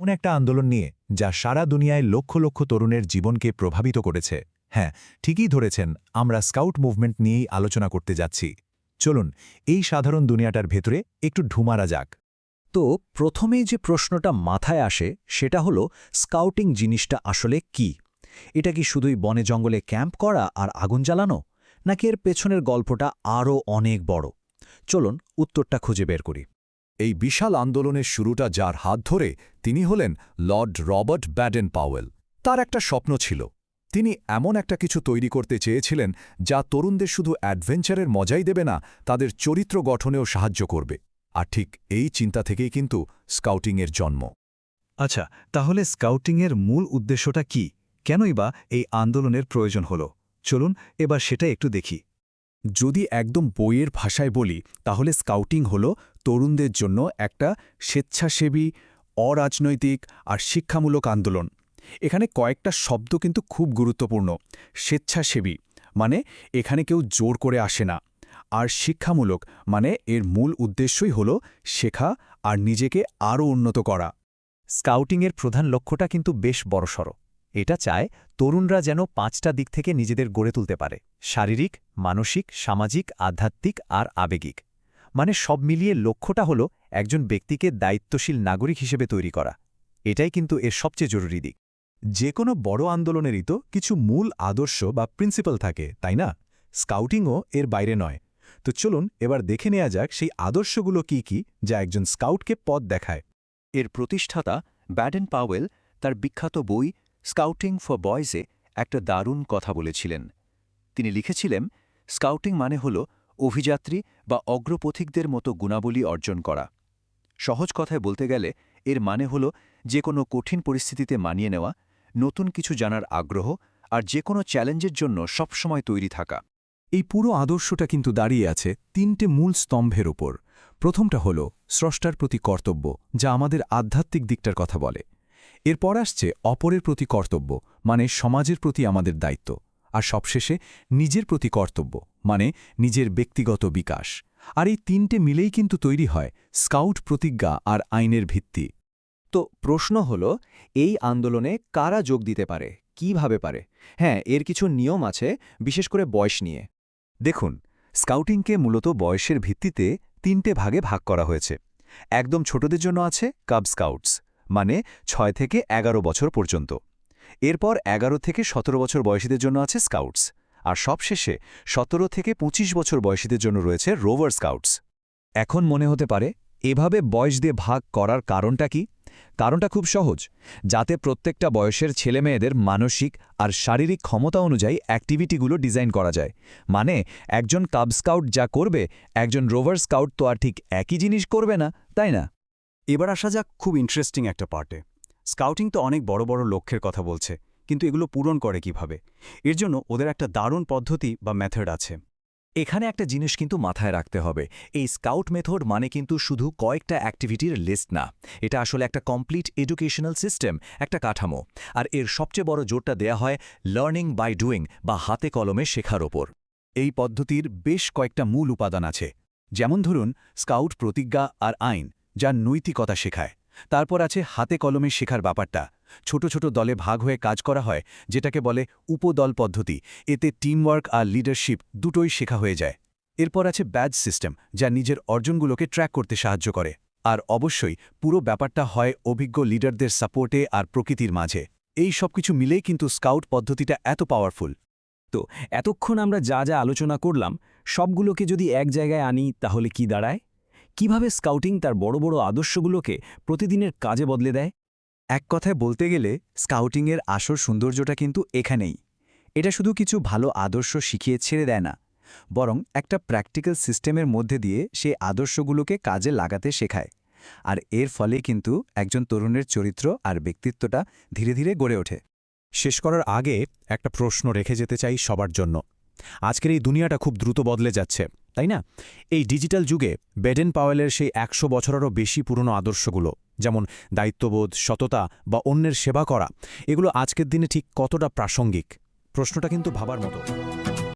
এমন একটা আন্দোলন নিয়ে যা সারা দুনিয়ায় লক্ষ লক্ষ তরুণের জীবনকে প্রভাবিত করেছে। হ্যাঁ, ঠিকই ধরেছেন, আমরা স্কাউট মুভমেন্ট নিয়েই আলোচনা করতে যাচ্ছি। চলুন এই সাধারণ দুনিয়াটার ভেতরে একটু ঢুমারা যাক। তো প্রথমেই যে প্রশ্নটা মাথায় আসে সেটা হলো স্কাউটিং জিনিসটা আসলে কি? এটা কি শুধুই বনে জঙ্গলে ক্যাম্প করা আর আগুন জ্বালানো, নাকি এর পেছনের গল্পটা আরও অনেক বড়? চলুন উত্তরটা খুঁজে বের করি। এই বিশাল আন্দোলনের শুরুটা যার হাত ধরে তিনি হলেন লর্ড রবার্ট ব্যাডেন পাওয়েল। তার একটা স্বপ্ন ছিল, তিনি এমন একটা কিছু তৈরি করতে চেয়েছিলেন যা তরুণদের শুধু অ্যাডভেঞ্চারের মজাই দেবে না, তাদের চরিত্র গঠনেও সাহায্য করবে। আর ঠিক এই চিন্তা থেকেই কিন্তু স্কাউটিংয়ের জন্ম। আচ্ছা, তাহলে স্কাউটিংয়ের মূল উদ্দেশ্যটা কি? কেনই বা এই আন্দোলনের প্রয়োজন হল? চলুন এবার সেটা একটু দেখি। যদি একদম বইয়ের ভাষায় বলি তাহলে স্কাউটিং হল তরুণদের জন্য একটা স্বেচ্ছাসেবী, অরাজনৈতিক আর শিক্ষামূলক আন্দোলন। এখানে কয়েকটা শব্দ কিন্তু খুব গুরুত্বপূর্ণ। স্বেচ্ছাসেবী মানে এখানে কেউ জোর করে আসে না, আর শিক্ষামূলক মানে এর মূল উদ্দেশ্যই হল শেখা আর নিজেকে আরও উন্নত করা। স্কাউটিংয়ের প্রধান লক্ষ্যটা কিন্তু বেশ বড়সড়। এটা চায় তরুণরা যেন 5টা দিক থেকে নিজেদের গড়ে তুলতে পারে: শারীরিক, মানসিক, সামাজিক, আধ্যাত্মিক আর আবেগিক। মানে সব মিলিয়ে লক্ষ্যটা হলো একজন ব্যক্তিকে দায়িত্বশীল নাগরিক হিসেবে তৈরি করা। এটাই কিন্তু এর সবচেয়ে জরুরি দিক। যে কোনো বড় আন্দোলনেরই তো কিছু মূল আদর্শ বা প্রিন্সিপাল থাকে, তাই না? স্কাউটিংও এর বাইরে নয়। তো চলুন এবার দেখে নেওয়া যাক সেই আদর্শগুলো কি কি যা একজন স্কাউটকে পথ দেখায়। এর প্রতিষ্ঠাতা ব্যাডেন পাওয়েল তার বিখ্যাত বই স্কাউটিং ফর বয়েজে একটা দারুণ কথা বলেছিলেন। তিনি লিখেছিলেন, স্কাউটিং মানে হল অভিযাত্রী বা অগ্রপথিকদের মতো গুণাবলী অর্জন করা। সহজ কথায় বলতে গেলে এর মানে হল যে কোনো কঠিন পরিস্থিতিতে মানিয়ে নেওয়া, নতুন কিছু জানার আগ্রহ আর যে কোনো চ্যালেঞ্জের জন্য সবসময় তৈরি থাকা। এই পুরো আদর্শটা কিন্তু দাঁড়িয়ে আছে 3টে মূল স্তম্ভের ওপর। প্রথমটা হল স্রষ্টার প্রতি কর্তব্য, যা আমাদের আধ্যাত্মিক দিকটার কথা বলে। এরপর আসছে অপরের প্রতি কর্তব্য, মানে সমাজের প্রতি আমাদের দায়িত্ব। আর সবশেষে নিজের প্রতি কর্তব্য, মানে নিজের ব্যক্তিগত বিকাশ। আর এই 3টে মিলেই কিন্তু তৈরি হয় স্কাউট প্রতিজ্ঞা আর আইনের ভিত্তি। তো প্রশ্ন হলো, এই আন্দোলনে কারা যোগ দিতে পারে, কিভাবে পারে? হ্যাঁ, এর কিছু নিয়ম আছে, বিশেষ করে বয়স নিয়ে। দেখুন, স্কাউটিংকে মূলত বয়সের ভিত্তিতে 3টে ভাগে ভাগ করা হয়েছে। একদম ছোটদের জন্য আছে কাব স্কাউটস, মানে 6 থেকে 11 বছর পর্যন্ত। এরপর 11 থেকে 17 বছর বয়সীদের জন্য আছে স্কাউটস। আর সবশেষে 17 থেকে 25 বছর বয়সীদের জন্য রয়েছে রোভার স্কাউটস। এখন মনে হতে পারে, এভাবে বয়স দিয়ে ভাগ করার কারণটা কি? কারণটা খুব সহজ, যাতে প্রত্যেকটা বয়সের ছেলেমেয়েদের মানসিক আর শারীরিক ক্ষমতা অনুযায়ী অ্যাক্টিভিটিগুলো ডিজাইন করা যায়। মানে একজন কাব স্কাউট যা করবে, একজন রোভার স্কাউট তো আর ঠিক একই জিনিস করবে না, তাই না? এবার আসা যাক খুব ইন্টারেস্টিং একটা পার্টে। স্কাউটিং তো অনেক বড় বড় লক্ষ্যের কথা বলছে, কিন্তু এগুলো পূরণ করে কিভাবে? এর জন্য ওদের একটা দারুণ পদ্ধতি বা মেথড আছে। এখানে একটা জিনিস কিন্তু মাথায় রাখতে হবে, এই স্কাউট মেথড মানে কিন্তু শুধু কয়েকটা অ্যাক্টিভিটির লিস্ট না। এটা আসলে একটা কমপ্লিট এডুকেশনাল সিস্টেম, একটা কাঠামো। আর এর সবচেয়ে বড় জোরটা দেয়া হয় লার্নিং বাই ডুইং বা হাতে কলমে শেখার ওপর। এই পদ্ধতির বেশ কয়েকটা মূল উপাদান আছে। যেমন ধরুন স্কাউট প্রতিজ্ঞা আর আইন, যা নৈতিকতা শেখায়। তারপর আছে হাতে কলমে শেখার ব্যাপারটা। ছোট ছোট দলে ভাগ হয়ে কাজ করা হয়, যেটাকে বলে উপদল পদ্ধতি। এতে টিমওয়ার্ক আর লিডারশিপ দুটোই শেখা হয়ে যায়। এরপর আছে ব্যাজ সিস্টেম, যা নিজের অর্জনগুলোকে ট্র্যাক করতে সাহায্য করে। আর অবশ্যই পুরো ব্যাপারটা হয় অভিজ্ঞ লিডারদের সাপোর্টে আর প্রকৃতির মাঝে। এই সবকিছু মিলেই কিন্তু স্কাউট পদ্ধতিটা এত পাওয়ারফুল। তো এতক্ষণ আমরা যা যা আলোচনা করলাম, সবগুলোকে যদি এক জায়গায় আনি তাহলে কি দাঁড়ায়? কিভাবে স্কাউটিং তার বড় বড় আদর্শগুলোকে প্রতিদিনের কাজে বদলে দেয়? এক কথায় বলতে গেলে স্কাউটিংয়ের আসল সৌন্দর্যটা কিন্তু এখানেই। এটা শুধু কিছু ভালো আদর্শ শিখিয়ে ছেড়ে দেয় না, বরং একটা প্র্যাকটিক্যাল সিস্টেমের মধ্যে দিয়ে সেই আদর্শগুলোকে কাজে লাগাতে শেখায়। আর এর ফলে কিন্তু একজন তরুণের চরিত্র আর ব্যক্তিত্বটা ধীরে ধীরে গড়ে ওঠে। শেষ করার আগে একটা প্রশ্ন রেখে যেতে চাই সবার জন্য। আজকের এই দুনিয়াটা খুব দ্রুত বদলে যাচ্ছে, তাই না? এই ডিজিটাল যুগে ব্যাডেন পাওয়েলের সেই 100 বছরেরও বেশি পুরনো আদর্শগুলো, যেমন দায়িত্ববোধ, সততা বা অন্যের সেবা করা, এগুলো আজকের দিনে ঠিক কতটা প্রাসঙ্গিক? প্রশ্নটা কিন্তু ভাবার মতো।